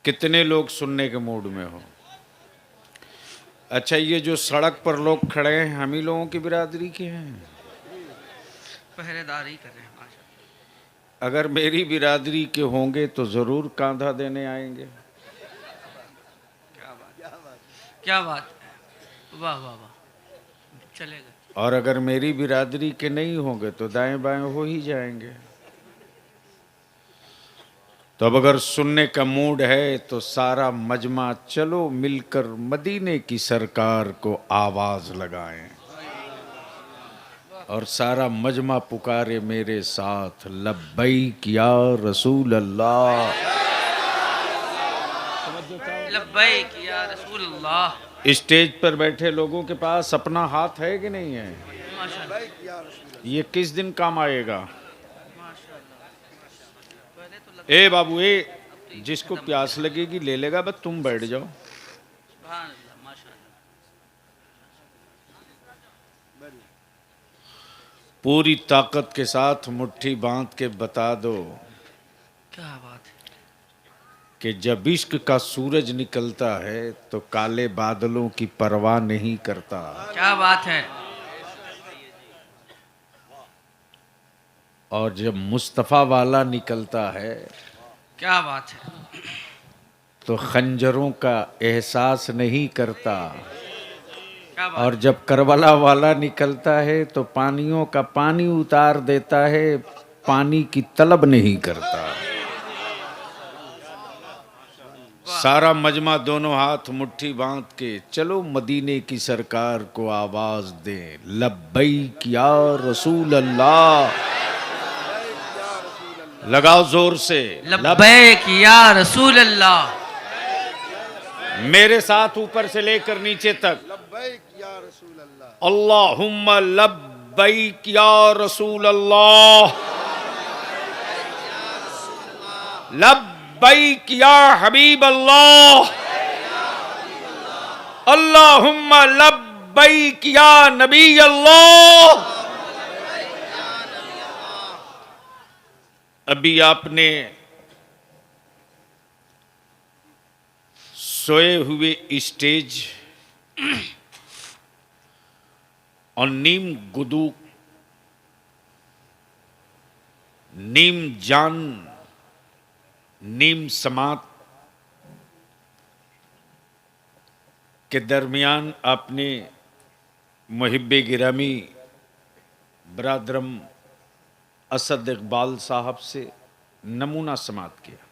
कितने लोग सुनने के मूड में हो? अच्छा, ये जो सड़क पर लोग खड़े हैं हम ही लोगों की बिरादरी के हैं? पहरेदारी कर रहे हैं माशाल्लाह। अगर मेरी बिरादरी के होंगे तो जरूर कांधा देने आएंगे। क्या बात है, वाह वाह वाह, चलेगा। और अगर मेरी बिरादरी के नहीं होंगे तो दाएं बाएं हो ही जाएंगे। तो अब अगर सुनने का मूड है तो सारा मजमा चलो मिलकर मदीने की सरकार को आवाज लगाएं, और सारा मजमा पुकारे मेरे साथ, लब्बैक या रसूल अल्लाह। लब्बैक या रसूल अल्लाह। स्टेज पर बैठे लोगों के पास अपना हाथ है कि नहीं है? माशाल्लाह ये किस दिन काम आएगा? माशाल्लाह। पहले तो ए बाबू ए, जिसको प्यास लगेगी ले लेगा, बस तुम बैठ जाओ। सुभान अल्लाह, माशाल्लाह। पूरी ताकत के साथ मुट्ठी बांध के बता दो क्या बात है, कि जब इश्क का सूरज निकलता है तो काले बादलों की परवाह नहीं करता, क्या बात है। और जब मुस्तफ़ा वाला निकलता है क्या बात है, तो खंजरों का एहसास नहीं करता, क्या बात और जब करबला वाला निकलता है तो पानियों का पानी उतार देता है, पानी की तलब नहीं करता। सारा मजमा दोनों हाथ मुट्ठी बांध के चलो मदीने की सरकार को आवाज दे, लब्बैक या रसूल अल्लाह। लगाओ जोर से, लब्बैक या रसूल अल्लाह। मेरे साथ ऊपर से लेकर नीचे तक, लब्बैक या रसूल अल्लाह। अल्लाहुम्मा लब्बैक या रसूल अल्लाह, लब्बैक या हबीब अल्लाह, अल्लाहुम्मा लब्बैक या नबी अल्लाह। अभी आपने सोए हुए स्टेज और नीम गुदू, नीम जान, नीम समात के दरमियान आपने मुहिब्बे गिरामी बरादरम असद इकबाल साहब से नमूना समात किया।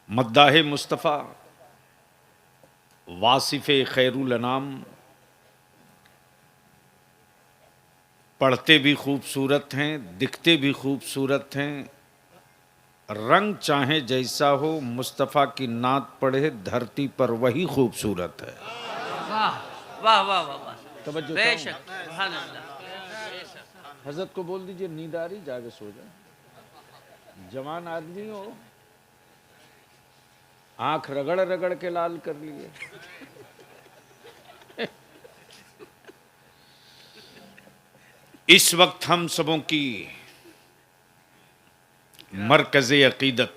मद्दाह मुस्तफ़ा, वासिफ़ खैरुल अनाम, पढ़ते भी खूबसूरत हैं, दिखते भी खूबसूरत हैं, रंग चाहे जैसा हो मुस्तफ़ा की नात पढ़े धरती पर वही खूबसूरत है। वाह वाह वाह वाह वाह, तवज्जो बेशक, चाहूं। सुभान अल्लाह। हजरत को बोल दीजिए नींद आ रही, जाके सो जाए। जवान आदमी हो, आंख रगड़ रगड़ के लाल कर लिए। इस वक्त हम सबों की मरकज़े अकीदत,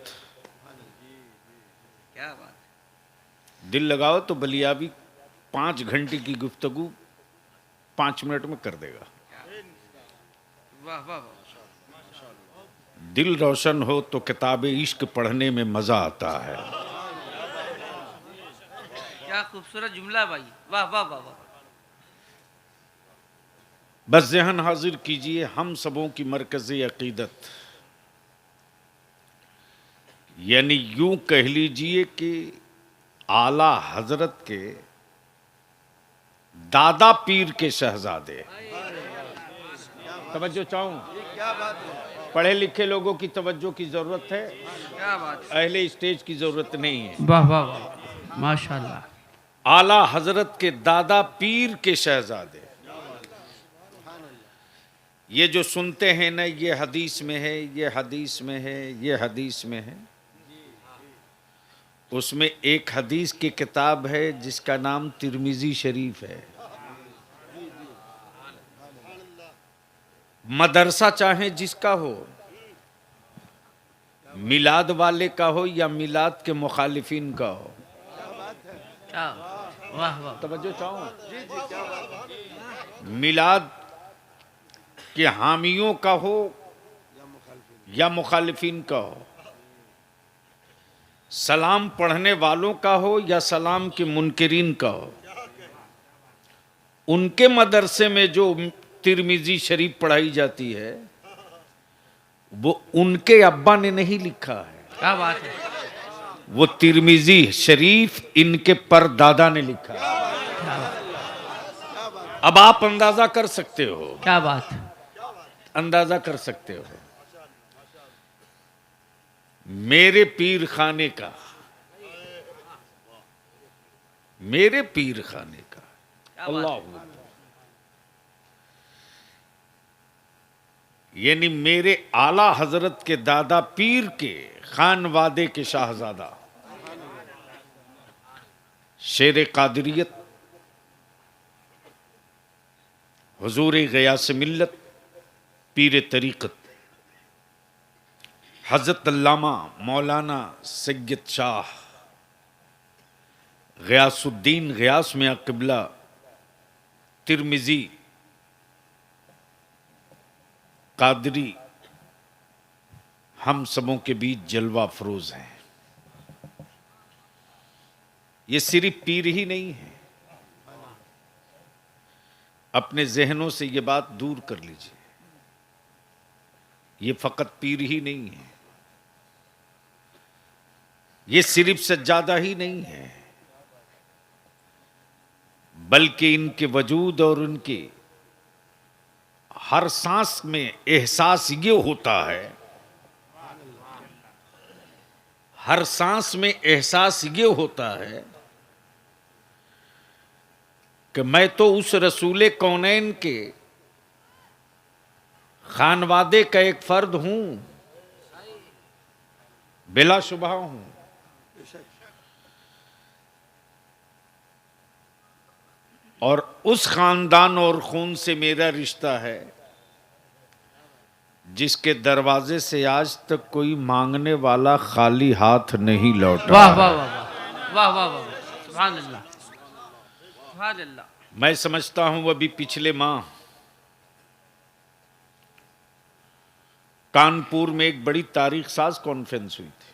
क्या बात है, दिल लगाओ तो बलियाबी 5 घंटे की गुफ्तगू 5 मिनट में कर देगा। वाह वाह वाह, दिल रोशन हो तो किताब इश्क पढ़ने में मजा आता है। क्या खूबसूरत जुमला भाई, वाह वाह वाह वाह। बस ज़हन हाजिर कीजिए, हम सबों की मरकज़ी अकीदत, यानी यूं कह लीजिए कि आला हजरत के दादा पीर के शहजादे। तवज्जो चाहूं, क्या बात है, पढ़े लिखे लोगों की तवज्जो की जरूरत है, क्या बात है, अहले स्टेज की जरूरत नहीं है। वाह वाह वाह, माशाल्लाह। आला हजरत के दादा पीर के शहजादे, ये जो सुनते हैं ना, ये हदीस में है, ये हदीस में है, ये हदीस में है, उसमें एक हदीस की किताब है जिसका नाम तिरमिजी शरीफ है। मदरसा चाहे जिसका हो, मिलाद वाले का हो या मिलाद के मुखालिफिन का हो, क्या वाह वाह तवज्जो चाहो, मिलाद के हामियों का हो या मुखालिफिन का हो, सलाम पढ़ने वालों का हो या सलाम के मुनकिरीन का हो, उनके मदरसे में जो तिरमिजी शरीफ पढ़ाई जाती है वो उनके अब्बा ने नहीं लिखा है, क्या बात है वो तिरमिजी शरीफ इनके परदादा ने लिखा है। अब आप अंदाजा कर सकते हो, क्या बात अंदाजा कर सकते हो मेरे पीर खाने का, मेरे पीर खाने का, अल्लाह, यानी मेरे आला हजरत के दादा पीर के खानवादे के शाहजादा शेर कादरियत हुजूर गयास मिल्लत पीर तरीक़त हज़रत अल्लामा मौलाना सैयद शाह गयासुद्दीन गयास मियां क़िबला तिरमिजी कादरी हम सबों के बीच जलवा अफरोज हैं। ये सिर्फ पीर ही नहीं है, अपने जहनों से ये बात दूर कर लीजिए, ये फकत पीर ही नहीं है, ये सिर्फ सज्जादा ही नहीं है, बल्कि इनके वजूद और उनके हर सांस में एहसास ये होता है, हर सांस में एहसास ये होता है कि मैं तो उस रसूले कौनैन के खानवादे का एक फर्द हूं, बिलाशुबह हूं। और उस खानदान और खून से मेरा रिश्ता है जिसके दरवाजे से आज तक कोई मांगने वाला खाली हाथ नहीं लौटा। वाह वाह वाह वाह वाह वाह सुभान अल्लाह सुभान अल्लाह। मैं समझता हूं अभी पिछले माह कानपुर में एक बड़ी तारीख साज कॉन्फ्रेंस हुई थी।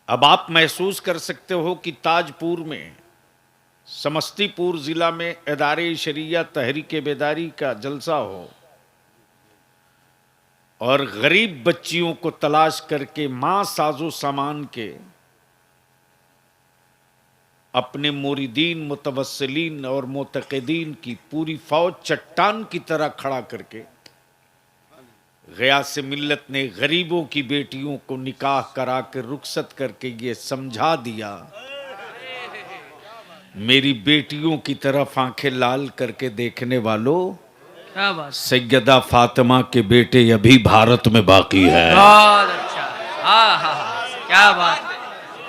अब आप महसूस कर सकते हो कि ताजपुर में, समस्तीपुर जिला में इदारे शरिया तहरीक बेदारी का जलसा हो और गरीब बच्चियों को तलाश करके मां साजो सामान के अपने मुरीदीन, मुतवस्सिलीन और मुतक़िदीन की पूरी फौज चट्टान की तरह खड़ा करके गयास मिल्लत ने गरीबों की बेटियों को निकाह करा के रुखसत करके ये समझा दिया, मेरी बेटियों की तरफ आंखें लाल करके देखने वालों, क्या बात, सैयदा फातिमा के बेटे अभी भारत में बाकी है। बहुत अच्छा, हाँ हाँ हाँ, क्या बात है,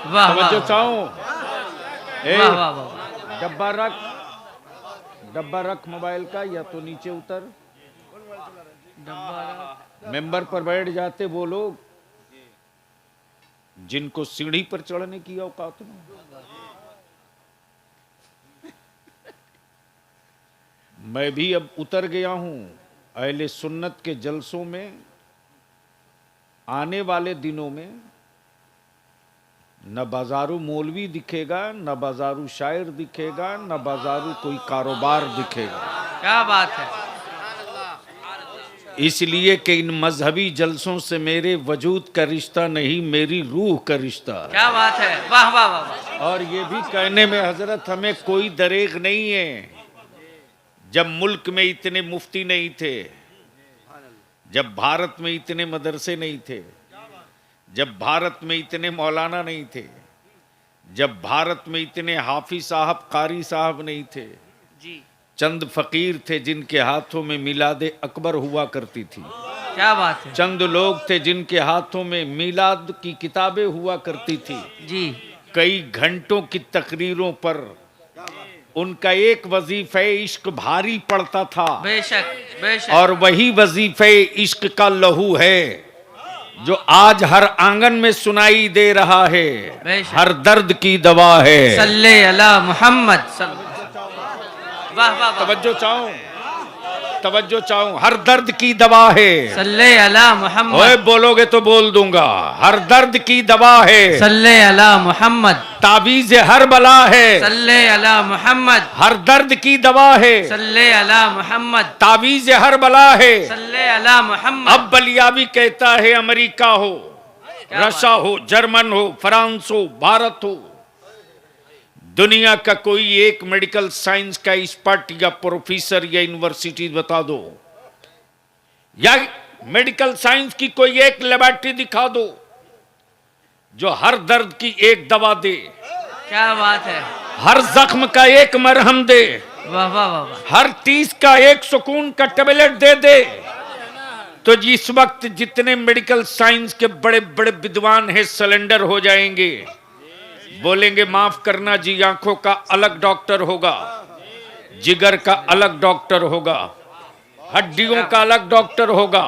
वाह वाह समझो चाहूं, वाह वाह वाह, डब्बा रख मोबाइल का, या तो नीचे उतर, डब्बा मेंबर पर बैठ जाते वो लोग जिनको सीढ़ी पर चढ़ने की औकात नहीं। मैं भी अब उतर गया हूं अहले सुन्नत के जलसों में। आने वाले दिनों में न बाजारू मौलवी दिखेगा, न बाजारू शायर दिखेगा, न बाजारू कोई कारोबार दिखेगा। क्या बात है, इसलिए कि इन मजहबी जलसों से मेरे वजूद का रिश्ता नहीं, मेरी रूह का रिश्ता है। क्या बात है, वाह वाह वाह वाह। और ये भी कहने में हजरत हमें कोई दरेग नहीं है। जब मुल्क में इतने मुफ्ती नहीं थे, जब भारत में इतने मदरसे नहीं थे, जब भारत में इतने मौलाना नहीं थे, जब भारत में इतने हाफिज साहब, कारी साहब नहीं थे, जी चंद फकीर थे जिनके हाथों में मिलाद अकबर हुआ करती थी, क्या बात है, चंद लोग थे जिनके हाथों में मिलाद की किताबें हुआ करती थी। जी कई घंटों की तकरीरों पर उनका एक वजीफे इश्क भारी पड़ता था, बेशक बेशक, और वही वजीफे इश्क का लहू है, जो आज हर आंगन में सुनाई दे रहा है, बेशक। हर दर्द की दवा है। सल्ले अला मोहम्मद वाह वाह वाह तवज्जो चाहूं, तवज्जो चाहूं, हर दर्द की दवा है। सल्ले अला ओए मोहम्मद बोलोगे तो बोल दूंगा, हर दर्द की दवा है। सल्ले अला मोहम्मद ताबीज हर बला है, सल्ले अला मोहम्मद हर दर्द की दवा है। सल्ले अला मोहम्मद ताबीज हर बला है। सल्ले अला मोहम्मद। अब बलियाबी कहता है अमेरिका हो, क्या रशिया हो, जर्मन हो, फ्रांस हो, भारत हो, दुनिया का कोई एक मेडिकल साइंस का एक्सपर्ट या प्रोफेसर या यूनिवर्सिटी बता दो, या मेडिकल साइंस की कोई एक लेबोरेटरी दिखा दो जो हर दर्द की एक दवा दे, क्या बात है। हर जख्म का एक मरहम दे, वाह वाह वाह वाह। हर टीस का एक सुकून का टेबलेट दे दे। तो इस वक्त जितने मेडिकल साइंस के बड़े बड़े विद्वान हैं सिलेंडर हो जाएंगे, बोलेंगे माफ करना जी, आंखों का अलग डॉक्टर होगा, जिगर का अलग डॉक्टर होगा, हड्डियों का अलग डॉक्टर होगा,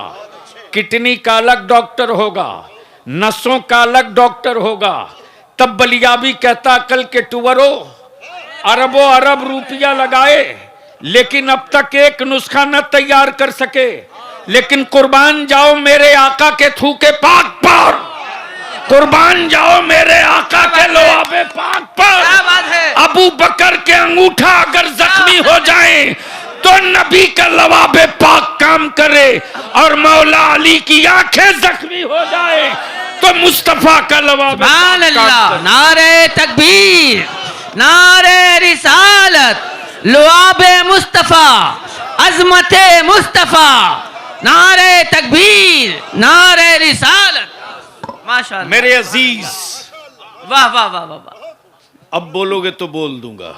किडनी का अलग डॉक्टर होगा, नसों का अलग डॉक्टर होगा। तब बलियाबी कहता कल के टुवरों अरबों अरब रुपया लगाए, लेकिन अब तक एक नुस्खा न तैयार कर सके। लेकिन कुर्बान जाओ मेरे आका के थूके पाक पर, कुर्बान जाओ मेरे आका के लोहाबे पाक पर। क्या बात है। अबू बकर के अंगूठा अगर जख्मी हो जाए तो नबी का लवाबे पाक काम करे, और मौला अली की आंखें जख्मी हो जाए तो मुस्तफा का लवाबे सुभान अल्लाह। नारे तकबीर, नारे रिसालत, लुआबे मुस्तफा, अजमते मुस्तफा, नारे तकबीर, नारे रिसालत। माशाअल्लाह मेरे अजीज। वाह वाह वाह वाह वाह। अब बोलोगे तो बोल दूंगा,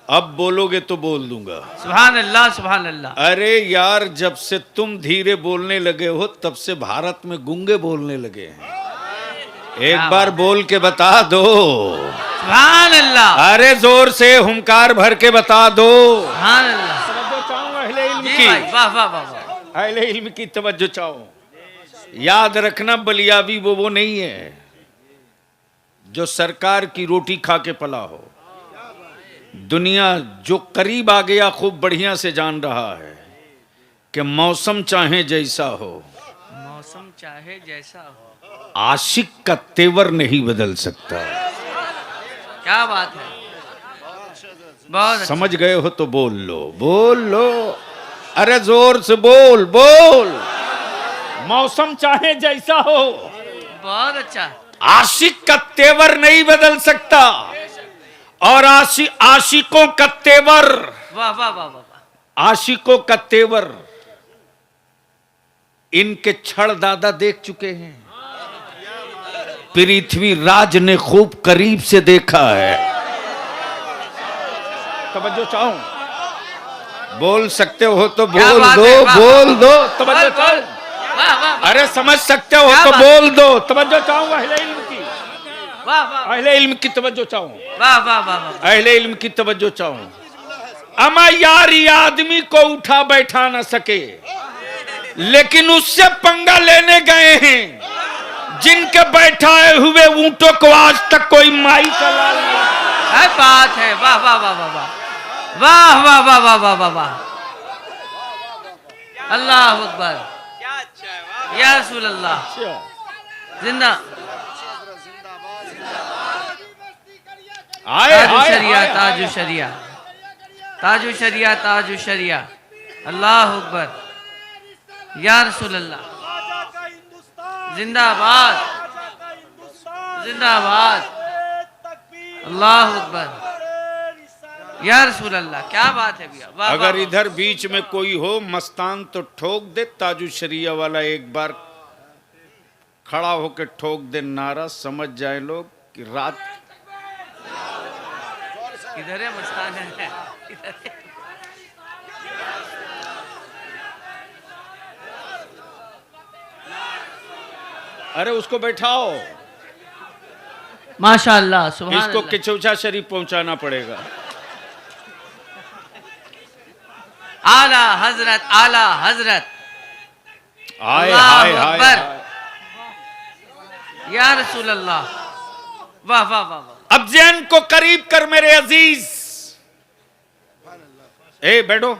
अब बोलोगे तो बोल दूंगा। सुभान अल्लाह सुभान अल्लाह। अरे यार, जब से तुम धीरे बोलने लगे हो तब से भारत में गूंगे बोलने लगे हैं। एक बार बोल के बता दो। सुभान अल्लाह। अरे जोर से हुंकार भर के बता दो। सुभान अल्लाह। तवज्जो चाहूं अहले इल्म जी की, भाई, वाह वाह वाह वाह। अहले इल्म की तवज्जो चाहूं। याद रखना, बलियाबी वो नहीं है जो सरकार की रोटी खा के पला हो। दुनिया जो करीब आ गया खूब बढ़िया से जान रहा है कि मौसम चाहे जैसा हो, मौसम चाहे जैसा हो, आशिक का तेवर नहीं बदल सकता। क्या बात है। बहुत अच्छा। समझ गए हो तो बोल लो, बोल लो। अरे जोर से बोल, बोल। मौसम चाहे जैसा हो, बहुत अच्छा। आशिक का तेवर नहीं बदल सकता, और आशिकों का तेवर, वाह वाह वाह वाह वाह। आशिकों का तेवर इनके छड़ दादा देख चुके हैं, पृथ्वीराज ने खूब करीब से देखा है। तवज्जो चाहूं, बोल सकते हो तो क्या बोल बात दो, है, वाह, बोल दो। बोल, तवज्जो बोल। चाहूं, वाह वाह वाह। अरे समझ सकते हो क्या तो बात? बोल दो। तवज्जो चाहूं अहले इल्म की, वाह वाह अहले इल्म की तवज्जो चाहूं, वाह वाह वाह वाह। अहले इल्म की तवज्जो चाहूं। अमा यार, ये आदमी को उठा बैठा ना सके, लेकिन उससे पंगा लेने गए हैं जिनके बैठाए हुए ऊंटों को आज तक कोई माई का लाल नहीं। क्या बात है। वाह वाह वाह वाह वाह वाह वाह वाह वाह वाह वाह वाह। अल्लाह अकबर। या रसूल अल्लाह। जिंदा आए ताजु आए शरिया, आए, ताजु आए। शरिया, ताजु शरिया, ताजु शरिया। अल्लाह अकबर। या रसूल अल्लाह। जिंदाबाद जिंदाबाद। अल्लाह अकबर। या रसूल अल्लाह। क्या बात है भैया। वाह, अगर वाह, इधर बीच में कोई हो मस्तान तो ठोक दे ताजु शरिया वाला, एक बार खड़ा होकर ठोक दे नारा, समझ जाए लोग कि रात। इधर है मस्तान है, इधर है। अरे उसको बैठाओ, माशाअल्लाह सुभान इसको अल्लाह। किचौचा शरीफ पहुंचाना पड़ेगा। आला हजरत, आला हजरत। हाय अल्लाह हाय हाय अकबर। हाय। या रसूल अल्लाह, वाह वाह वाह वाह। अब जहन को करीब कर मेरे अजीज। ए बैठो।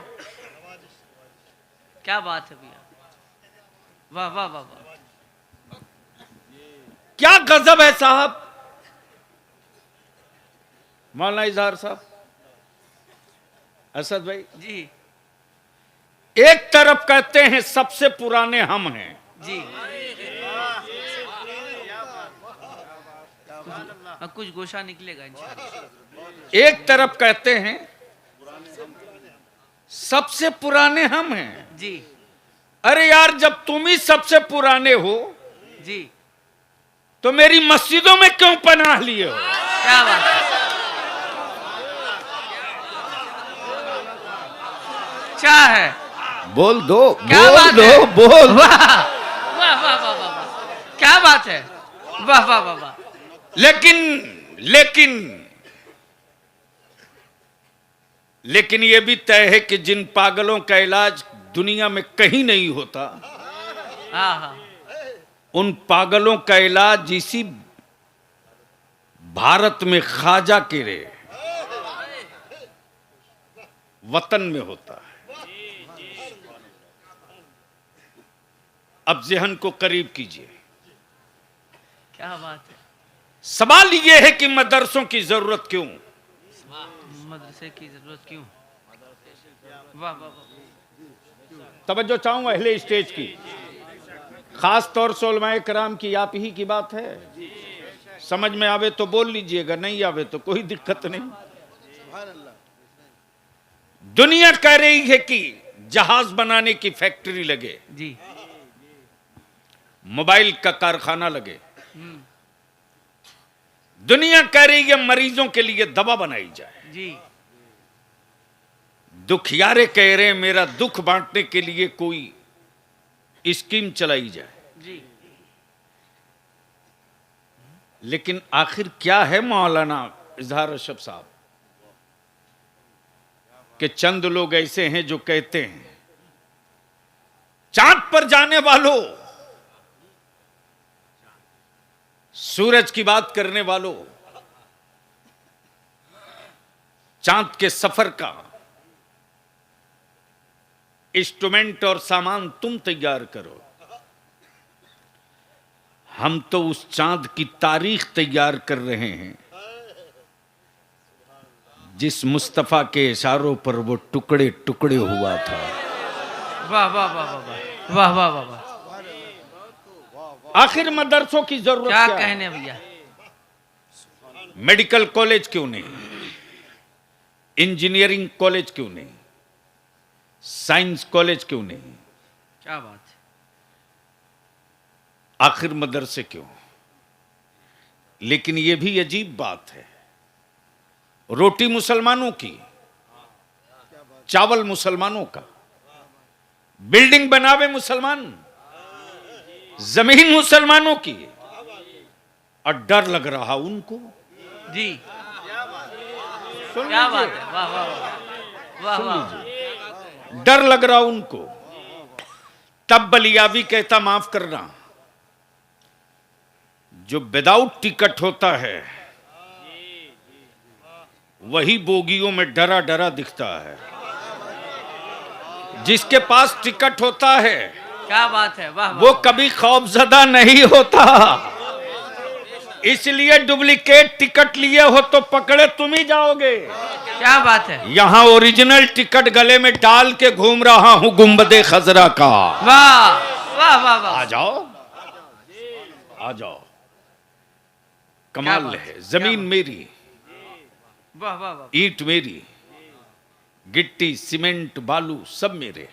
क्या बात है भैया, वाह वाह वाह वाह। क्या गजब है साहब। मौलाना इजहार साहब, असद भाई, जी एक तरफ कहते हैं सबसे पुराने हम हैं, जी, कुछ गोशा निकलेगा इंशाल्लाह। एक तरफ कहते हैं सबसे पुराने हम हैं। जी अरे यार, जब तुम ही सबसे पुराने हो जी, तो मेरी मस्जिदों में क्यों पनाह लिए हो? क्या बात है, क्या है, बोल दो, क्या बोल बात दो, है? बोल। वाह वाह वाह वाह वाह वाह, क्या बात है, वाह वाह वाह वाह। लेकिन यह भी तय है कि जिन पागलों का इलाज दुनिया में कहीं नहीं होता, हाँ हाँ, उन पागलों का इलाज इसी भारत में ख्वाजा के रे वतन में होता है। अब जहन को करीब कीजिए। क्या बात है, सवाल यह है कि मदरसों की जरूरत क्यों? मदरसे की जरूरत क्यों? वाह वाह वाह, तवज्जो चाहूंगा अहले स्टेज की, खास तौर से उलमाए कराम की, आप ही की बात है। समझ में आवे तो बोल लीजिएगा, नहीं आवे तो कोई दिक्कत नहीं। दुनिया कह रही है कि जहाज बनाने की फैक्ट्री लगे, जी मोबाइल का कारखाना लगे। दुनिया कह रही है मरीजों के लिए दवा बनाई जाए। जी, दुखियारे कह रहे हैं मेरा दुख बांटने के लिए कोई स्कीम चलाई जाए। जी, लेकिन आखिर क्या है मौलाना इजहार अशरफ साहब, कि चंद लोग ऐसे हैं जो कहते हैं चांद पर जाने वालों, सूरज की बात करने वालों, चांद के सफर का इंस्ट्रूमेंट और सामान तुम तैयार करो, हम तो उस चांद की तारीख तैयार कर रहे हैं जिस मुस्तफा के इशारों पर वो टुकड़े टुकड़े हुआ था। वाह वाह वाह वाह वाह वाह वाह वाह वाह, आखिर मदरसों की जरूरत क्या क्या है? कहने भैया, मेडिकल कॉलेज क्यों नहीं, इंजीनियरिंग कॉलेज क्यों नहीं, साइंस कॉलेज क्यों नहीं, क्या बात है, आखिर मदरसे क्यों? लेकिन यह भी अजीब बात है, रोटी मुसलमानों की, चावल मुसलमानों का, बिल्डिंग बनावे मुसलमान, जमीन मुसलमानों की, और डर लग रहा उनको। जी सुन क्या लीजिए, बात है, वाह वाह वाह वाह वाह, डर लग रहा उनको। तब बलियावी कहता माफ करना, जो विदाउट टिकट होता है वही बोगियों में डरा डरा दिखता है, जिसके पास टिकट होता है क्या बात है, वाह वो कभी खौफजदा नहीं होता। इसलिए डुप्लीकेट टिकट लिए हो तो पकड़े तुम ही जाओगे। क्या बात है, यहां ओरिजिनल टिकट गले में डाल के घूम रहा हूं गुंबदे खजरा का। वाह वाह वाह वाह, आ जाओ, आ जाओ, कमाल बात है। है, जमीन क्या मेरी, वाह वाह वाह, ईंट मेरी, गिट्टी सीमेंट बालू सब मेरे।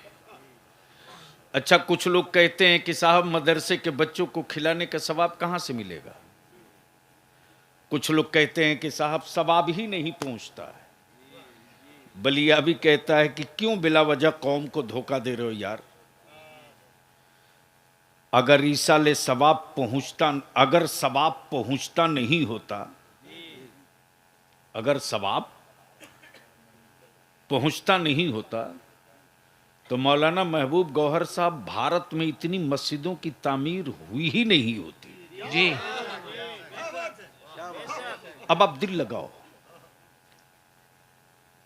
अच्छा, कुछ लोग कहते हैं कि साहब मदरसे के बच्चों को खिलाने का सवाब कहां से मिलेगा? कुछ लोग कहते हैं कि साहब सवाब ही नहीं पहुंचता है। बलिया भी कहता है कि क्यों बिला वजह कौम को धोखा दे रहे हो यार। अगर ईसाले सवाब पहुंचता, अगर सवाब पहुंचता नहीं होता, अगर सवाब पहुंचता नहीं होता तो मौलाना महबूब गौहर साहब, भारत में इतनी मस्जिदों की तामीर हुई ही नहीं होती। जी। अब आप दिल लगाओ,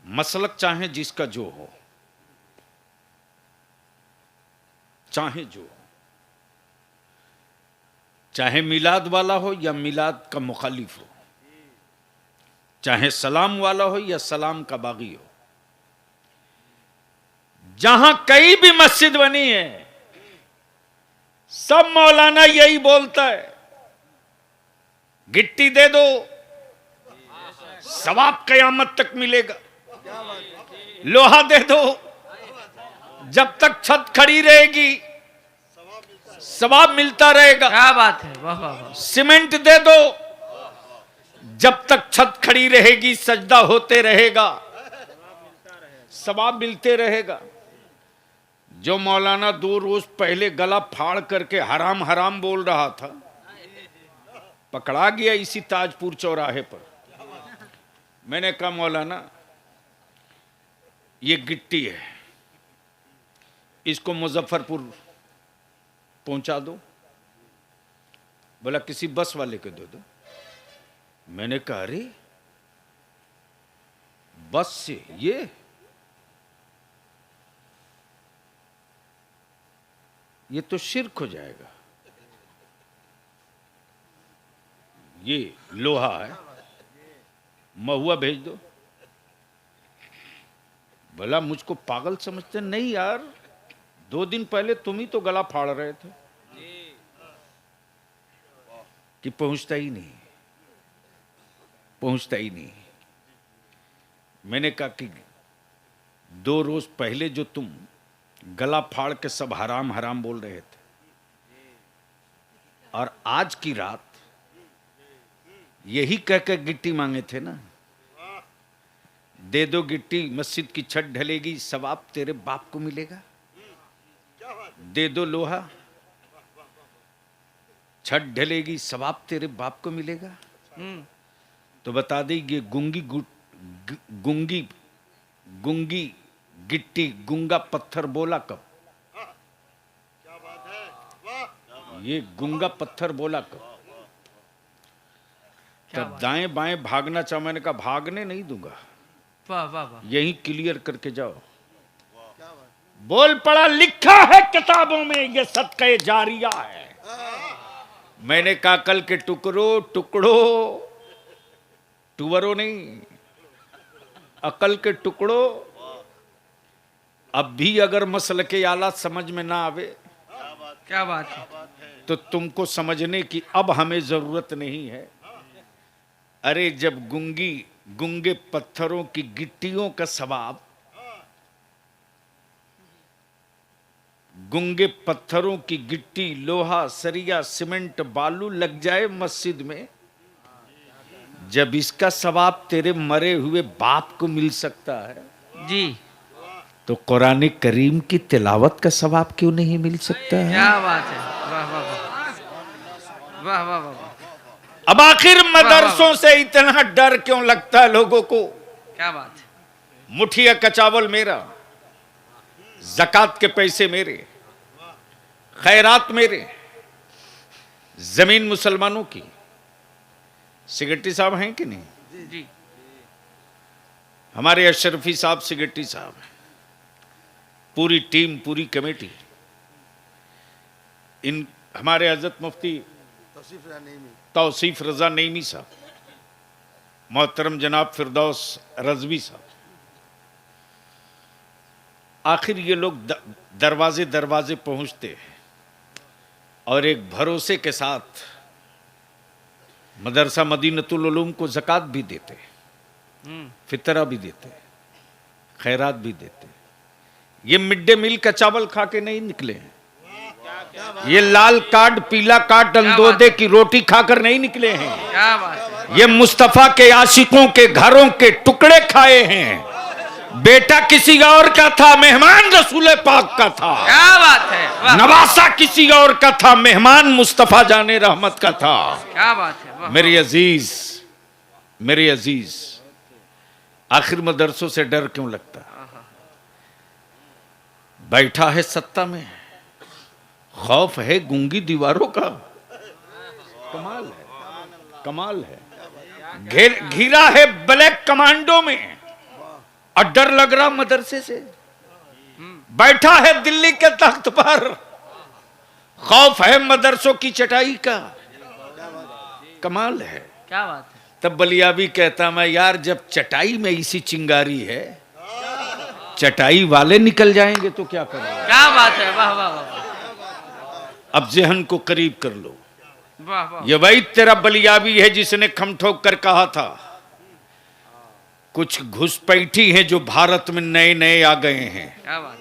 मसलक चाहे जिसका जो हो, चाहे जो हो, चाहे मिलाद वाला हो या मिलाद का मुखालिफ हो, चाहे सलाम वाला हो या सलाम का बागी हो, जहां कई भी मस्जिद बनी है, सब मौलाना यही बोलता है, गिट्टी दे दो, सवाब कयामत तक मिलेगा। लोहा दे दो, जब तक छत खड़ी रहेगी सवाब मिलता रहेगा। क्या बात है, वाह वाह वाह। सीमेंट दे दो, जब तक छत खड़ी रहेगी सजदा होते रहेगा, सवाब मिलते रहेगा। जो मौलाना 2 रोज पहले गला फाड़ करके हराम हराम बोल रहा था, पकड़ा गया इसी ताजपुर चौराहे पर। मैंने कहा मौलाना ये गिट्टी है, इसको मुजफ्फरपुर पहुंचा दो। बोला किसी बस वाले को दे दो। मैंने कहा अरे बस से ये तो शिर्क हो जाएगा। ये लोहा है, महुआ भेज दो। बोला मुझको पागल समझते? नहीं यार, 2 दिन पहले तुम ही तो गला फाड़ रहे थे कि पहुंचता ही नहीं, पहुंचता ही नहीं। मैंने कहा कि 2 रोज पहले जो तुम गला फाड़ के सब हराम हराम बोल रहे थे, और आज की रात यही कह के गिट्टी मांगे थे ना, दे दो गिट्टी, मस्जिद की छत ढलेगी, सवाब तेरे बाप को मिलेगा। दे दो लोहा, छत ढलेगी, सवाब तेरे बाप को मिलेगा। तो बता दे ये गुंगी गिट्टी, गुंगा पत्थर बोला कब? ये गुंगा पत्थर बोला कब? तब दाएं बाएं भागना चाह। मैंने कहा भागने नहीं दूंगा, वाह वाह वाह। यही क्लियर करके जाओ। बोल पड़ा, लिखा है किताबों में ये सदक़े जारिया है। मैंने कहा कल के टुकड़ो टुवरो नहीं, अकल के टुकड़ो। अब भी अगर मसल के आला समझ में ना आवे, क्या बात है, तो तुमको समझने की अब हमें जरूरत नहीं है। अरे जब गुंगे पत्थरों की गिट्टियों का सवाब, गुंगे पत्थरों की गिट्टी, लोहा, सरिया, सीमेंट, बालू लग जाए मस्जिद में, जब इसका सवाब तेरे मरे हुए बाप को मिल सकता है जी, तो कुरान करीम की तिलावत का सवाब क्यों नहीं मिल सकता है? क्या बात है, वाह वाह वाह वाह वाह वाह। अब आखिर मदरसों से इतना डर क्यों लगता है लोगों को? क्या बात है, मुठिया का चावल मेरा, ज़कात के पैसे मेरे, खैरात मेरे, जमीन मुसलमानों की। सिगरेटी साहब हैं कि नहीं? जी, हमारे अशरफी साहब सिगरेटी साहब हैं, पूरी टीम, पूरी कमेटी। इन हमारे हजरत मुफ्ती तौसीफ रजा नईमी साहब, मोहतरम जनाब फिरदौस रजवी साहब। आखिर ये लोग दरवाजे दरवाजे पहुंचते हैं और एक भरोसे के साथ मदरसा मदीनतुल उलूम को ज़कात भी देते, फितरा भी देते, खैरात भी देते। ये मिड डे मील का चावल खा के नहीं निकले हैं, ये लाल कार्ड पीला कार्ड अंदोदे की रोटी खाकर नहीं निकले हैं। क्या बात है, ये मुस्तफा के आशिकों के घरों के टुकड़े खाए हैं। बेटा किसी और का था, मेहमान रसूल पाक का था। क्या बात है, वाह, नवासा किसी और का था, मेहमान मुस्तफा जाने रहमत का था। क्या बात है, वाह, मेरे अजीज, आखिर मदरसों से डर क्यों लगता? बैठा है सत्ता में, खौफ है गूंगी दीवारों का। कमाल है, कमाल है। घिरा है ब्लैक कमांडो में और डर लग रहा मदरसे से। बैठा है दिल्ली के तख्त पर, खौफ है मदरसों की चटाई का। कमाल है, क्या बात है। तब बलियाबी कहता मैं यार जब चटाई में इसी चिंगारी है, चटाई वाले निकल जाएंगे तो क्या करेंगे। क्या बात है, वाह वाह वाह अब जहन को करीब कर लो। वाह वाह। ये वही तेरा बलियाबी है जिसने खम ठोक कर कहा था कुछ घुसपैठी हैं जो भारत में नए नए आ गए हैं, क्या बात है।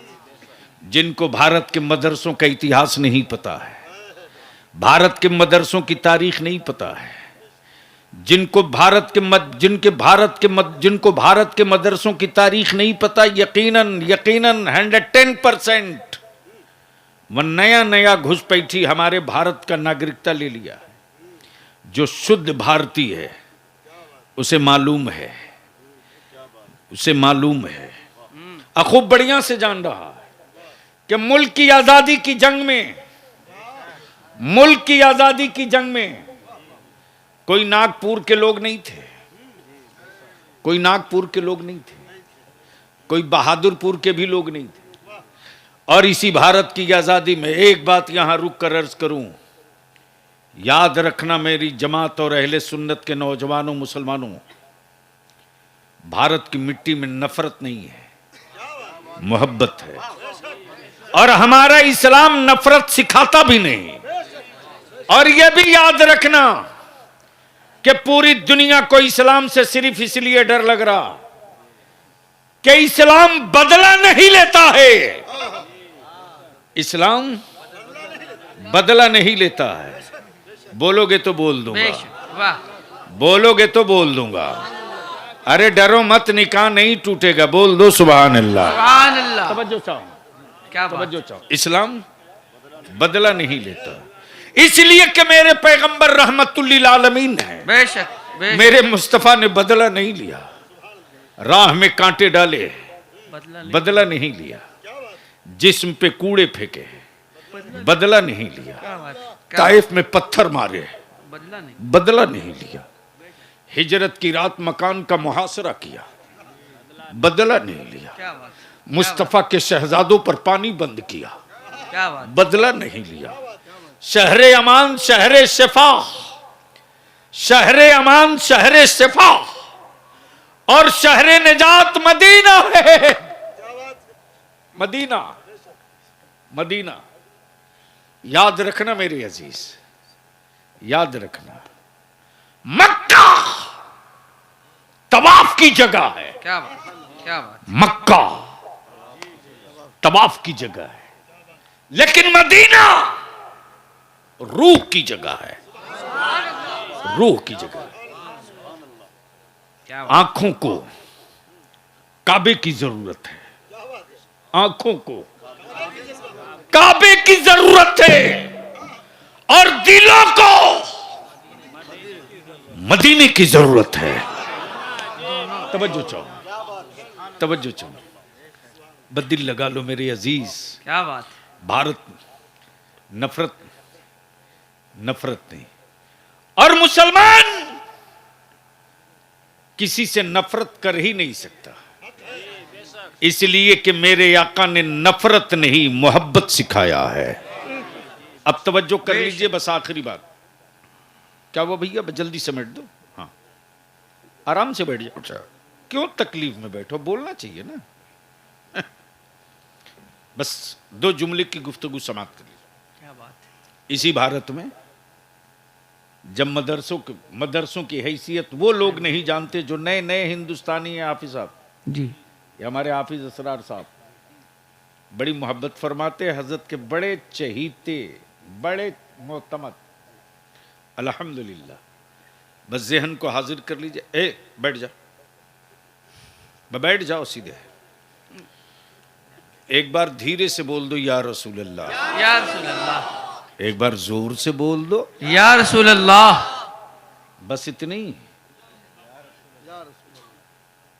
जिनको भारत के मदरसों का इतिहास नहीं पता है, भारत के मदरसों की तारीख नहीं पता है, जिनको भारत के मदरसों की तारीख नहीं पता। यकीनन 110% वह नया नया घुसपैठी हमारे भारत का नागरिकता ले लिया। जो शुद्ध भारतीय है उसे मालूम है, खूब बढ़िया से जान रहा है कि मुल्क की आजादी की जंग में कोई नागपुर के लोग नहीं थे, कोई बहादुरपुर के भी लोग नहीं थे। और इसी भारत की आजादी में एक बात यहां रुक कर अर्ज करूं, याद रखना मेरी जमात और अहले सुन्नत के नौजवानों मुसलमानों, भारत की मिट्टी में नफरत नहीं है, मोहब्बत है। और हमारा इस्लाम नफरत सिखाता भी नहीं। और यह भी याद रखना कि पूरी दुनिया को इस्लाम से सिर्फ इसलिए डर लग रहा कि इस्लाम बदला नहीं लेता है। इस्लाम बदला नहीं लेता है। बोलोगे तो बोल दूंगा, वाह। बोलोगे तो बोल दूंगा। अरे डरो मत, निकाह नहीं टूटेगा। बोल दो सुभान अल्लाह। सुभान अल्लाह। तवज्जो चाहो, क्या बात। तवज्जो चाहो। इस्लाम बदला नहीं लेता, इसलिए कि मेरे पैगंबर रहमतुल्लिल आलमीन हैं। बेशक, बेशक। मेरे मुस्तफा ने बदला नहीं लिया। राह में कांटे डाले, बदला नहीं लिया। जिस्म पे कूड़े फेंके, बदला नहीं लिया। क्या बात। ताइफ में पत्थर मारे, बदला नहीं लिया। हिजरत की रात मकान का मुहासरा किया, बदला नहीं लिया। क्या बात। मुस्तफा के शहजादों पर पानी बंद किया, क्या बात। बदला नहीं लिया। शहरे अमान, शहरे शिफा, शहरे अमान, शहरे शिफा और शहरे निजात मदीना है। Medina, Medina. याद रखना मेरे अजीज, याद रखना, मक्का तवाफ की जगह है। क्या बात, क्या बात। मक्का तवाफ की जगह है, लेकिन मदीना रूह की जगह है। रूह की जगह है। क्या बात। आंखों को काबे की जरूरत है, आंखों को काबे की जरूरत है और दिलों को मदीने की जरूरत है। तवज्जो चाहो, तवज्जो चाहो। बदिल लगा लो मेरे अजीज। क्या बात। भारत नफरत नहीं, और मुसलमान किसी से नफरत कर ही नहीं सकता, इसलिए कि मेरे आका ने नफरत नहीं मोहब्बत सिखाया है। अब तवज्जो कर लीजिए, बस आखिरी बात। क्या वो भैया जल्दी समेट दो। हाँ, आराम से बैठ जाओ। अच्छा, क्यों तकलीफ में बैठो, बोलना चाहिए ना। बस 2 जुमले की गुफ्तगू समाप्त कर लीजिए। क्या बात है। इसी भारत में जब मदरसों की हैसियत वो लोग नहीं जानते जो नए नए हिंदुस्तानी हैं। हाफिज साहब जी, ये हमारे हाफिज असरार साहब बड़ी मोहब्बत फरमाते, हजरत के बड़े चहीते, बड़े मोहतमद। अल्हम्दुलिल्लाह। बस जहन को हाजिर कर लीजिए। बैठ जा, बैठ जाओ सीधे। एक बार धीरे से बोल दो या रसूल अल्लाह। या रसूल अल्लाह। एक बार जोर से बोल दो या रसूल अल्लाह। बस इतनी।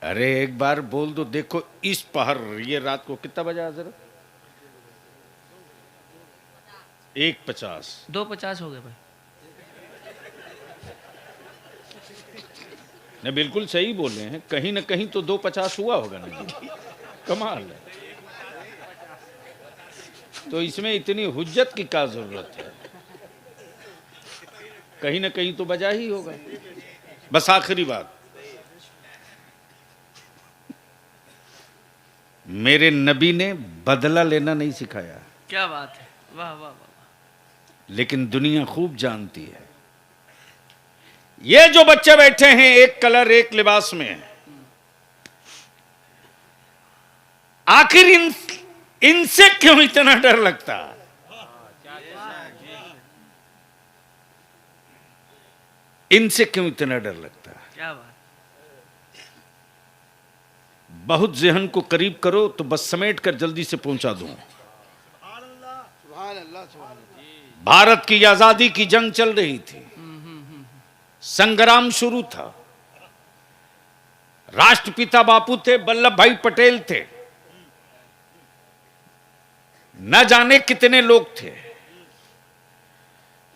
अरे एक बार बोल दो। देखो इस पहर, ये रात को कितना बजा जरा, 1.50 2.50 हो गए भाई। नहीं, बिल्कुल सही बोले हैं, कहीं ना कहीं तो 2.50 हुआ होगा ना जी। कमाल है। तो इसमें इतनी हुज्जत की क्या जरूरत है, कहीं ना कहीं तो बजा ही होगा। बस आखिरी बात, मेरे नबी ने बदला लेना नहीं सिखाया, क्या बात है, वाह वाह वाह। लेकिन दुनिया खूब जानती है। ये जो बच्चे बैठे हैं एक कलर एक लिबास में, आखिर इनसे क्यों इतना डर लगता? इनसे क्यों इतना डर लगता? क्या बात। बहुत जहन को करीब करो तो बस समेट कर जल्दी से पहुंचा दूं। सुभान अल्लाह, सुभान अल्लाह। भारत की आजादी की जंग चल रही थी, संग्राम शुरू था। राष्ट्रपिता बापू थे, वल्लभ भाई पटेल थे, न जाने कितने लोग थे,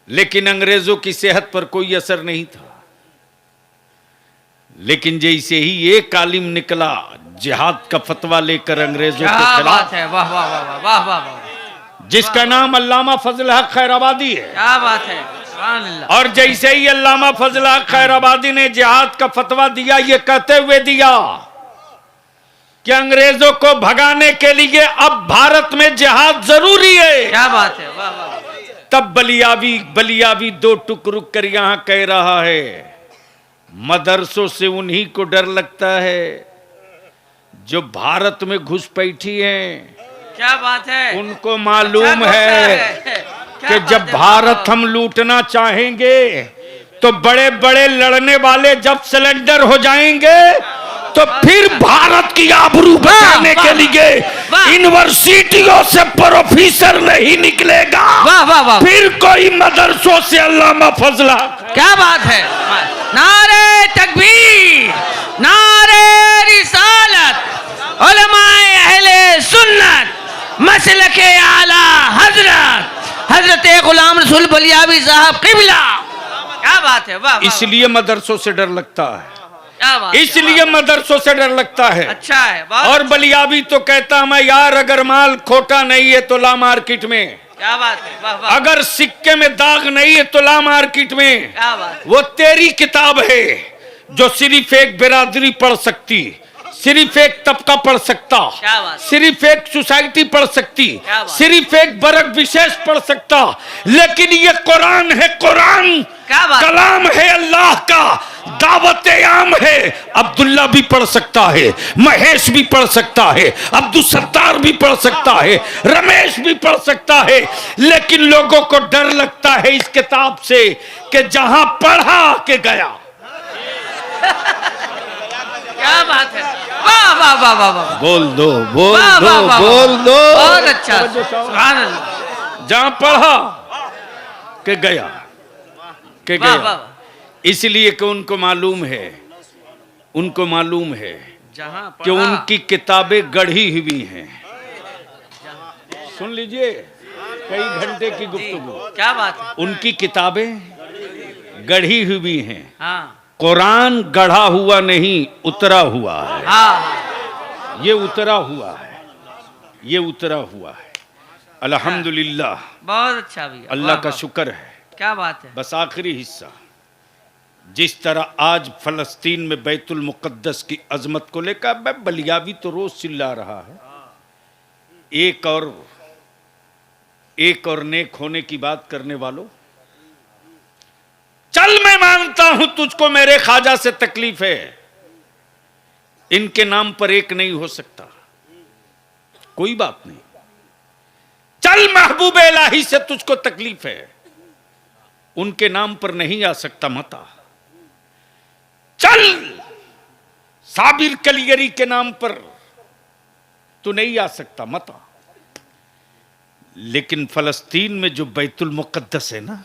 लेकिन अंग्रेजों की सेहत पर कोई असर नहीं था। लेकिन जैसे ही एक आलिम निकला जिहाद का फतवा लेकर अंग्रेजों के क्या खिलाफ, बात है, वाह वाह वाह वाह वाह वाह वाह। जिसका नाम अल्लामा फजल हक खैराबादी है, क्या बात है, सुभान अल्लाह। और जैसे ही अल्लामा फजल हक खैराबादी ने जिहाद का फतवा दिया, ये कहते हुए दिया कि अंग्रेजों को भगाने के लिए अब भारत में जिहाद जरूरी है। क्या बात है, वाह वाह। तब बलियावी दो टुक रुक कर यहां कह रहा है, मदरसों से उन्हीं को डर लगता है जो भारत में घुसपैठी हैं। क्या बात है, उनको मालूम अच्छा है क्या कि बात जब है, भारत हम लूटना चाहेंगे तो बड़े बड़े लड़ने वाले जब सिलेंडर हो जाएंगे तो फिर भारत की आबरू बचाने के लिए यूनिवर्सिटियों से प्रोफेसर नहीं निकलेगा। वाह वाह वाह। फिर कोई मदरसों से अल्लामा फजला। क्या बात है, नारे तकबीर, नारे रिसालत, उलमाए अहले सुन्नत, मसलके आला हजरत गुलाम रसूल बलियावी साहब किबला। क्या बात है, वाह वाह। इसलिए मदरसों से डर लगता है, क्या बात, इसलिए मदरसों से डर लगता है। अच्छा है, बहुत और बलियावी तो कहता मैं, यार अगर माल खोटा नहीं है तो ला मार्केट में, क्या बात है, वाह वाह। अगर सिक्के में दाग नहीं है तो ला मार्केट में। क्या बात, वो तेरी किताब है जो सिर्फ एक बिरादरी पढ़ सकती, सिर्फ एक तबका पढ़ सकता, क्या बात, सिर्फ एक सोसाइटी पढ़ सकती, क्या बात, सिर्फ एक वर्ग विशेष पढ़ सकता, लेकिन ये कुरान है, कुरान क्या बात, कलाम है अल्लाह का, दावत आम है। अब्दुल्ला भी पढ़ सकता है, महेश भी पढ़ सकता है, अब्दुल सत्तार भी पढ़ सकता है, रमेश भी पढ़ सकता है, लेकिन लोगों को डर लगता है इस किताब से कि जहां पढ़ा के गया। क्या बात है, वाह वाह वाह वाह वाह। बोल दो, बोल वाह, दो, वाह, वाह, बोल दो। बहुत अच्छा, सुभान अल्लाह। जहां पढ़ा के गया, के वाह गया। वाह। इसलिए कि उनको मालूम है, उनको मालूम है जहां कि उनकी किताबें गढ़ी हुई हैं। सुन लीजिए, कई घंटे की गुफ्तगू। क्या बात है, उनकी किताबें गढ़ी हुई हैं। हाँ कुरान गढ़ा हुआ नहीं, उतरा हुआ है। हाँ, ये उतरा हुआ है, ये उतरा हुआ है। अल्हम्दुलिल्लाह, बहुत अच्छा भैया, अल्लाह वाह, का वाह। शुक्र है। क्या बात है, बस आखिरी हिस्सा, जिस तरह आज फलस्तीन में बैतुल मुकद्दस की अजमत को लेकर बलियावी तो रोज चिल्ला रहा है, एक और नेक होने की बात करने वालों, चल मैं मानता हूं तुझको मेरे ख्वाजा से तकलीफ है, इनके नाम पर एक नहीं हो सकता, कोई बात नहीं। चल महबूब इलाही से तुझको तकलीफ है, उनके नाम पर नहीं आ सकता मता। चल साबिर कलियरी के नाम पर तू नहीं आ सकता मता। लेकिन फलस्तीन में जो बैतुल मुकद्दस है ना,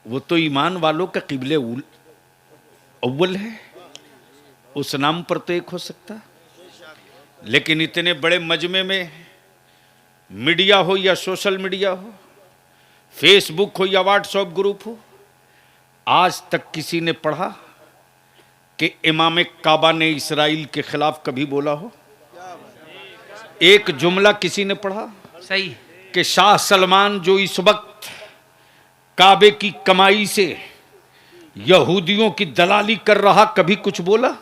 वो तो ईमान वालों का किबले अव्वल है, उस नाम पर तो एक हो सकता। लेकिन इतने बड़े मजमे में मीडिया हो या सोशल मीडिया हो, फेसबुक हो या व्हाट्सएप ग्रुप हो, आज तक किसी ने पढ़ा कि इमाम काबा ने इसराइल के खिलाफ कभी बोला हो? एक जुमला किसी ने पढ़ा सही। कि शाह सलमान जो इस वक्त काबे की कमाई से यहूदियों की दलाली कर रहा, कभी कुछ बोला?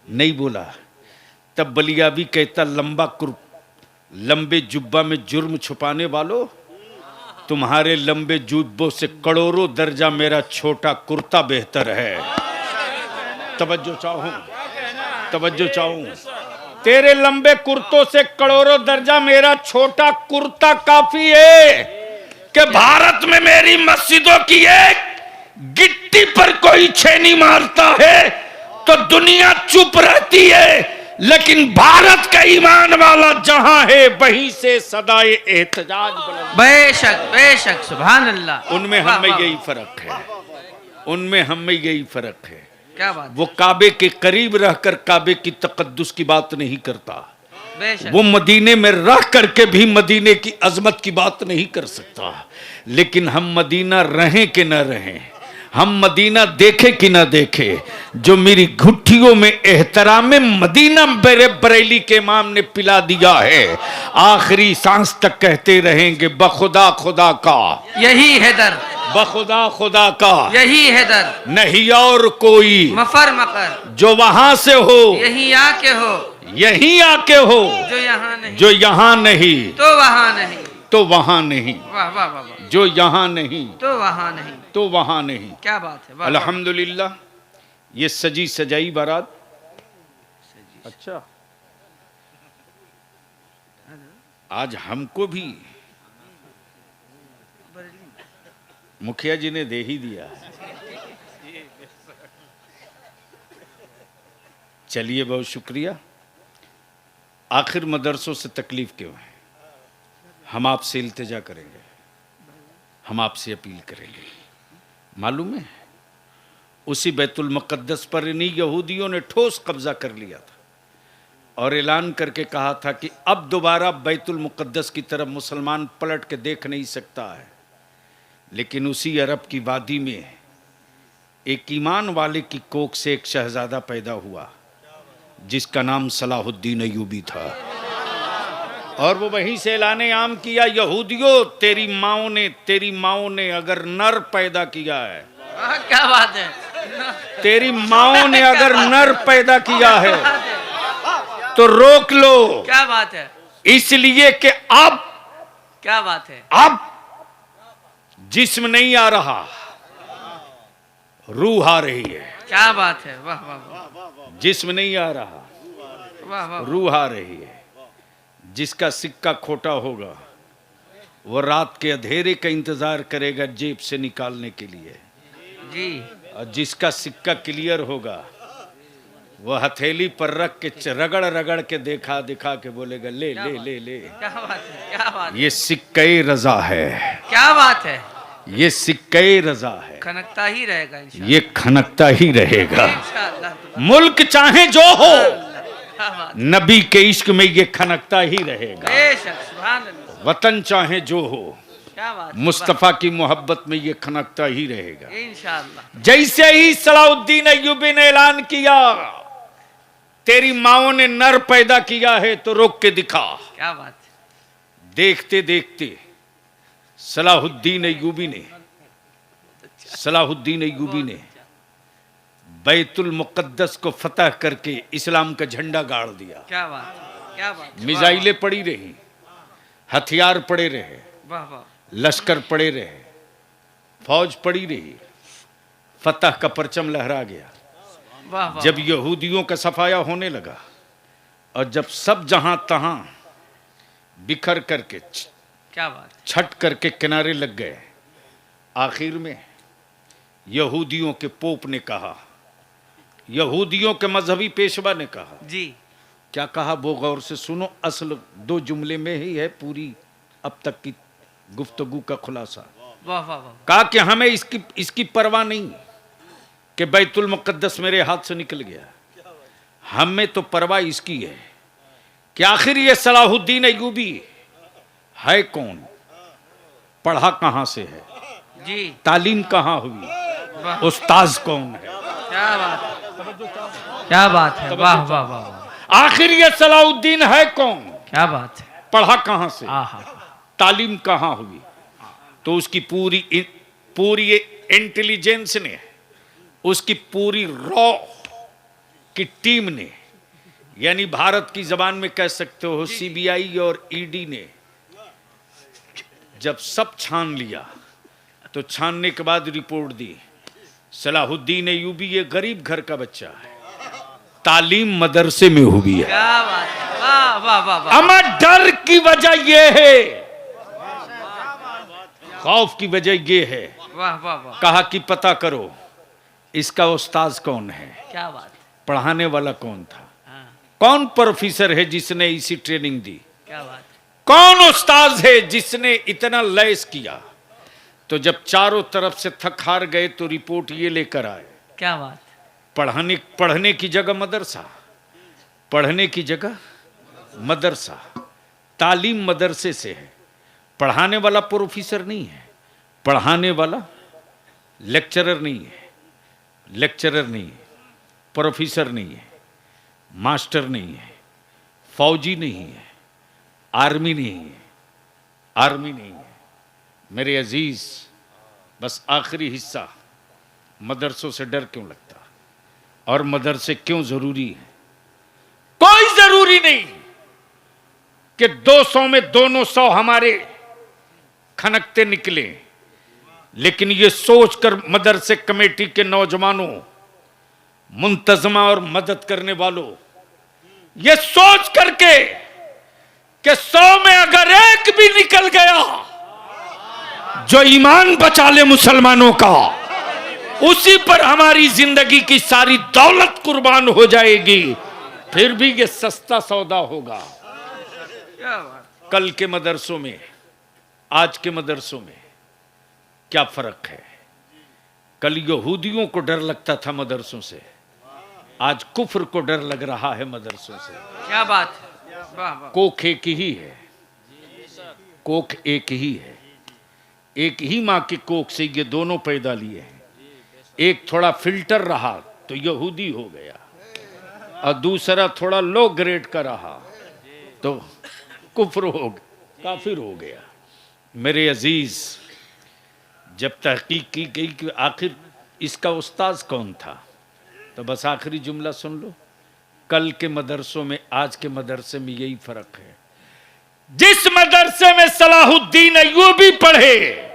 नहीं बोला। तब बलियाबी कहता, लंबे जुब्बा में जुर्म छुपाने वालों, तुम्हारे लंबे जुब्बों से करोड़ों दर्जा मेरा छोटा कुर्ता बेहतर है। तवज्जो चाहूं, तेरे लंबे कुर्तों से करोड़ों दर्जा मेरा छोटा कुर्ता काफी है कि भारत में मेरी मस्जिदों की एक गिट्टी पर कोई छेनी मारता है तो दुनिया चुप रहती है, लेकिन भारत का ईमान वाला जहां है वहीं से सदाए एहतजाज बुलंद। बेशक बेशक, सुभान अल्लाह। उनमें हम में यही फर्क है, उनमें हम में यही फर्क है। क्या बात। वो काबे के करीब रहकर काबे की तकद्दुस की बात नहीं करता, बेशक। वो मदीने में रह करके भी मदीने की अजमत की बात नहीं कर सकता। लेकिन हम मदीना रहें कि न रहें, हम मदीना देखे कि ना देखे, जो मेरी घुट्टियों में एहतराम मदीना मेरे बरेली के इमाम ने पिला दिया है, आखिरी सांस तक कहते रहेंगे बखुदा खुदा का यही है दर, बखुदा खुदा का यही है दर, नहीं और कोई मफर मकर जो वहां से हो, यही आके हो, यही आके हो, जो यहाँ नहीं, जो यहाँ नहीं तो वहाँ नहीं, तो वहां नहीं, वाह वाह वाह वाह, जो यहाँ नहीं तो वहाँ नहीं, तो वहां नहीं। क्या बात है। अल्हम्दुलिल्लाह, ये सजी सजाई बारात। अच्छा, आज हमको भी मुखिया जी ने दे ही दिया। चलिए, बहुत शुक्रिया। आखिर मदरसों से तकलीफ क्यों है? हम आपसे इल्तिजा करेंगे, हम आपसे अपील करेंगे। मालूम है, उसी बैतुल मुक़द्दस पर इन्हीं यहूदियों ने ठोस कब्जा कर लिया था और ऐलान करके कहा था कि अब दोबारा बैतुल मुक़द्दस की तरफ मुसलमान पलट के देख नहीं सकता है। लेकिन उसी अरब की वादी में एक ईमान वाले की कोख से एक शहजादा पैदा हुआ जिसका नाम सलाहुद्दीन अय्यूबी था, और वो वहीं से ऐलाने आम किया, यहूदियों तेरी माओं ने अगर नर पैदा किया है, क्या बात है, तेरी माओं ने अगर नर पैदा किया है तो रोक लो। क्या बात है, इसलिए कि अब, क्या बात है, अब जिस्म नहीं आ रहा, रूह आ रही है। क्या बात है, वाह वाह वाह, जिस्म नहीं आ रहा, वाह वाह, रूह आ रही है। जिसका सिक्का खोटा होगा वो रात के अंधेरे का इंतजार करेगा जेब से निकालने के लिए जी, और जिसका सिक्का क्लियर होगा वो हथेली पर रख के रगड़ रगड़ के दिखा के बोलेगा ले ले ले ले। क्या बात है, क्या बात है, ये सिक्के रजा है, क्या बात है, ये सिक्के रजा है, खनकता ही रहेगा इंशाअल्लाह, ये खनकता ही रहेगा। इंशाअल्लाह। मुल्क चाहे जो हो, क्या बात, नबी के इश्क में ये खनकता ही रहेगा। बेशक, सुभान अल्लाह, वतन चाहे जो हो, क्या बात, मुस्तफा की मोहब्बत में ये खनकता ही रहेगा। इंशाअल्लाह। जैसे ही सलाहुद्दीन अय्यूबी ने ऐलान किया तेरी माओं ने नर पैदा किया है तो रोक के दिखा, क्या बात है, देखते देखते सलाहुद्दीन अय्यूबी ने बैतुल मुक़द्दस को फतह करके इस्लाम का झंडा गाड़ दिया। क्या बात है, क्या बात है, मिसाइलें पड़ी रही, हथियार पड़े रहे, वाह वाह, लश्कर पड़े रहे, फौज पड़ी रही, फतह का परचम लहरा गया। वाह वाह, जब यहूदियों का सफाया होने लगा और जब सब जहां तहां बिखर करके क्या बात, छट करके किनारे लग गए, आखिर में यहूदियों के पोप ने कहा, यहूदियों के मजहबी पेशवा ने कहा, जी, क्या कहा वो गौर से सुनो, असल 2 जुमले में ही है पूरी अब तक की गुफ्तगू का खुलासा। वाह वाह वाह, कहा कि हमें इसकी परवाह नहीं कि बैतुल मुक़द्दस मेरे हाथ से निकल गया, हमें तो परवाह इसकी है कि आखिर ये सलाहुद्दीन अय्यूबी है कौन, पढ़ा कहां से है, जी तालीम कहां हुई, वाह उस्ताज कौन है। क्या बात है, क्या बात है, वाह वाह वाह वाह, आखिर ये सलाहुद्दीन है कौन, क्या बात है, पढ़ा कहां से, आहा तालीम कहां हुई। तो उसकी पूरी इंटेलिजेंस ने, उसकी पूरी रॉ की टीम ने, यानी भारत की जबान में कह सकते हो सीबीआई और ईडी ने जब सब छान लिया तो छानने के बाद रिपोर्ट दी, सलाहुद्दीन अय्यूबी ये गरीब घर का बच्चा है, तालीम मदरसे में हुई है। क्या बात है, वाह वाह वाह वाह, अमा डर की वजह यह है, खौफ की वजह यह है, वाह वाह वाह, कहा कि पता करो इसका उस्ताद कौन है, क्या बात है, पढ़ाने वाला कौन था, हाँ कौन प्रोफेसर है जिसने इसी ट्रेनिंग दी, क्या बात है, कौन उस्ताद है जिसने इतना लैस किया। तो जब चारों तरफ से थक हार गए तो रिपोर्ट ये लेकर आए, क्या बात, पढ़ने की जगह मदरसा, पढ़ने की जगह मदरसा, तालीम मदरसे से है, पढ़ाने वाला प्रोफेसर नहीं है, पढ़ाने वाला लेक्चरर नहीं है, लेक्चरर नहीं है, प्रोफेसर नहीं है, मास्टर नहीं है, फौजी नहीं है, आर्मी नहीं है, आर्मी नहीं है। मेरे अजीज, बस आखिरी हिस्सा, मदरसों से डर क्यों लगता और मदरसे क्यों जरूरी है। कोई जरूरी नहीं कि 200 में दोनों 100 हमारे खनकते निकले, लेकिन ये सोचकर मदरसे कमेटी के नौजवानों, मुंतजमा और मदद करने वालों, ये सोच करके कि 100 में अगर एक भी निकल गया जो ईमान बचा ले मुसलमानों का, उसी पर हमारी जिंदगी की सारी दौलत कुर्बान हो जाएगी, फिर भी ये सस्ता सौदा होगा। क्या बात, कल के मदरसों में आज के मदरसों में क्या फर्क है। कल यहूदियों को डर लगता था मदरसों से, आज कुफ्र को डर लग रहा है मदरसों से। क्या बात है, वाह वाह, कोख एक ही है, कोख एक ही है, एक ही मां की कोख से ये दोनों पैदा लिए हैं। एक थोड़ा फिल्टर रहा तो यहूदी हो गया, और दूसरा थोड़ा लो ग्रेड का रहा तो कुफ्र हो गया, काफिर हो गया। मेरे अजीज, जब तहकीक की गई कि आखिर इसका उस्ताद कौन था, तो बस आखिरी जुमला सुन लो, कल के मदरसों में आज के मदरसे में यही फर्क है। जिस मदरसे में सलाहुद्दीन अय्यूबी पढ़े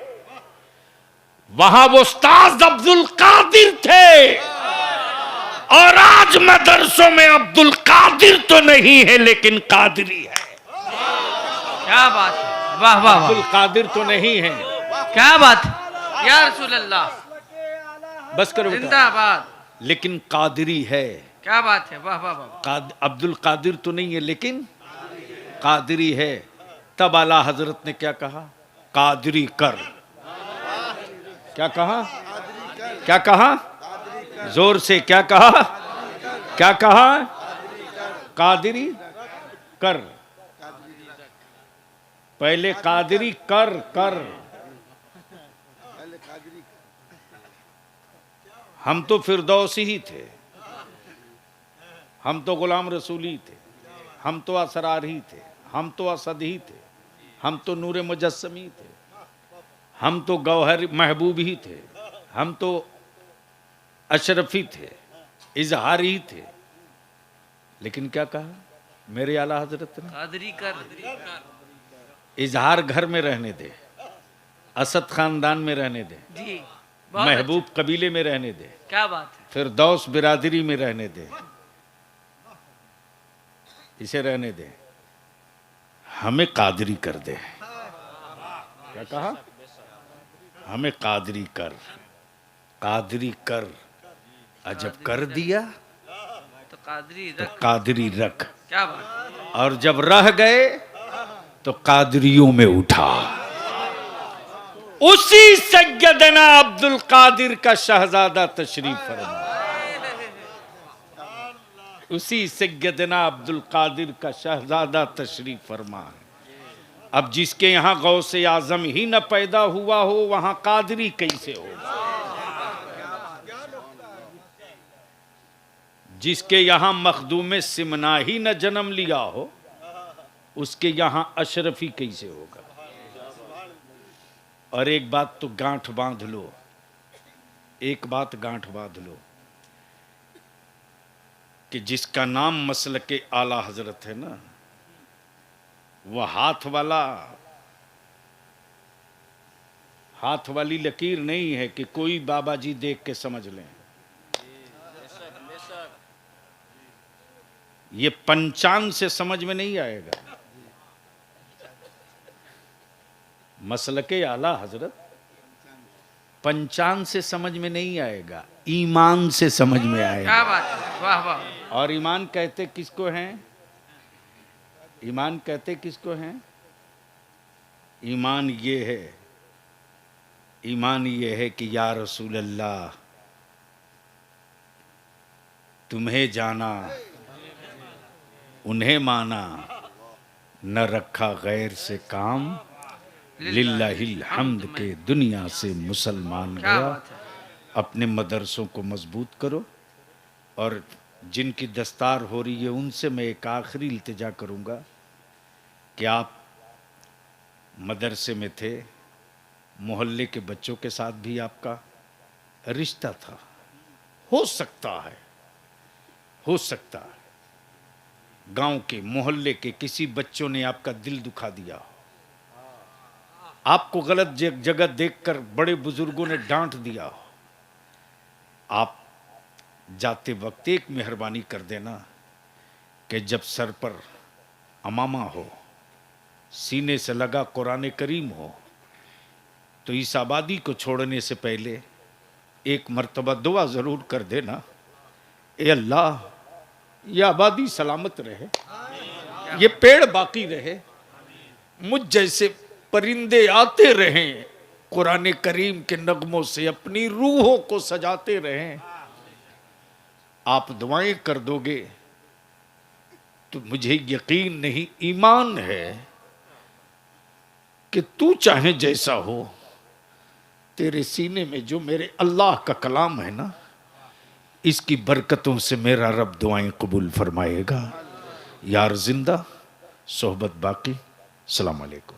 वहां वो उस्ताद अब्दुल कादिर थे, और आज मदरसों में अब्दुल कादिर तो नहीं है लेकिन कादरी है। क्या बात है, वाह वाह अब्दुल वाह, कादिर तो नहीं है। क्या बात है, या रसूल अल्लाह, बस करो बेटा, जिंदाबाद, लेकिन कादरी है। क्या बात है, वाह वाह वाह, अब्दुल कादिर तो नहीं है लेकिन कादरी है। तब आला हजरत ने क्या कहा, कादरी कर। क्या कहा, क्या कहा, जोर से क्या कहा, क्या कहा, कादरी कर। पहले कादरी कर कर, हम तो फिरदौसी ही थे, हम तो गुलाम रसूली थे, हम तो असरार ही थे, हम तो असद ही थे, हम तो नूर मुजस्समी थे, हम तो गौहर महबूब ही थे, हम तो अशरफी थे, इजहार ही थे। लेकिन क्या कहा मेरे आला हजरत ने, कादरी कर, इजहार घर में रहने दे, असद खानदान में रहने दे, जी बहुत महबूब कबीले में रहने दे, अच्छा, क्या बात है, फिरदौस बिरादरी में रहने दे, इसे रहने दे, हमें कादरी कर दे। क्या कहा, हमें कादरी कर, कादरी कर। अजब कर दिया तो कादरी तो रख, कादरी रख, क्या बात, और जब रह गए तो कादरियों में उठा। उसी सैयदना अब्दुल कादिर का शहजादा तशरीफ फरमा, उसी सैयदना अब्दुल कादिर का शहजादा तशरीफ फरमा। अब जिसके यहाँ गौसे आजम ही न पैदा हुआ हो वहां कादरी कैसे होगा? जिसके यहाँ मखदूम सिमना ही न जन्म लिया हो उसके यहाँ अशरफी कैसे होगा? और एक बात तो गांठ बांध लो, एक बात गांठ बांध लो कि जिसका नाम मसलके आला हजरत है ना, वह हाथ वाली लकीर नहीं है कि कोई बाबा जी देख के समझ लें। ये पंचांग से समझ में नहीं आएगा। मसलके आला हजरत पंचांग से समझ में नहीं आएगा, ईमान से समझ में आएगा। क्या बात है, वाह वाह। और ईमान कहते किसको हैं? ईमान कहते किसको हैं? ईमान ये है कि या रसूल अल्लाह तुम्हें जाना, उन्हें माना, न रखा गैर से काम, लिल्लाहिल हम्द के दुनिया से मुसलमान क्या गया। बात है। अपने मदरसों को मजबूत करो। और जिनकी दस्तार हो रही है उनसे मैं एक आखिरी इल्तिजा करूंगा कि आप मदरसे में थे, मोहल्ले के बच्चों के साथ भी आपका रिश्ता था, हो सकता है गांव के मोहल्ले के किसी बच्चों ने आपका दिल दुखा दिया हो, आपको गलत जगह देखकर बड़े बुजुर्गों ने डांट दिया हो। आप जाते वक्त एक मेहरबानी कर देना कि जब सर पर अमामा हो, सीने से लगा कुरान करीम हो, तो इस आबादी को छोड़ने से पहले एक मर्तबा दुआ जरूर कर देना, ए अल्लाह ये आबादी सलामत रहे, ये पेड़ बाकी रहे, मुझ जैसे परिंदे आते रहें, कुरान करीम के नगमों से अपनी रूहों को सजाते रहें। आप दुआएं कर दोगे तो मुझे यकीन नहीं, ईमान है कि तू चाहे जैसा हो, तेरे सीने में जो मेरे अल्लाह का कलाम है ना, इसकी बरकतों से मेरा रब दुआएं कबूल फरमाएगा। यार जिंदा, सोहबत बाकी। अस्सलाम वालेकुम।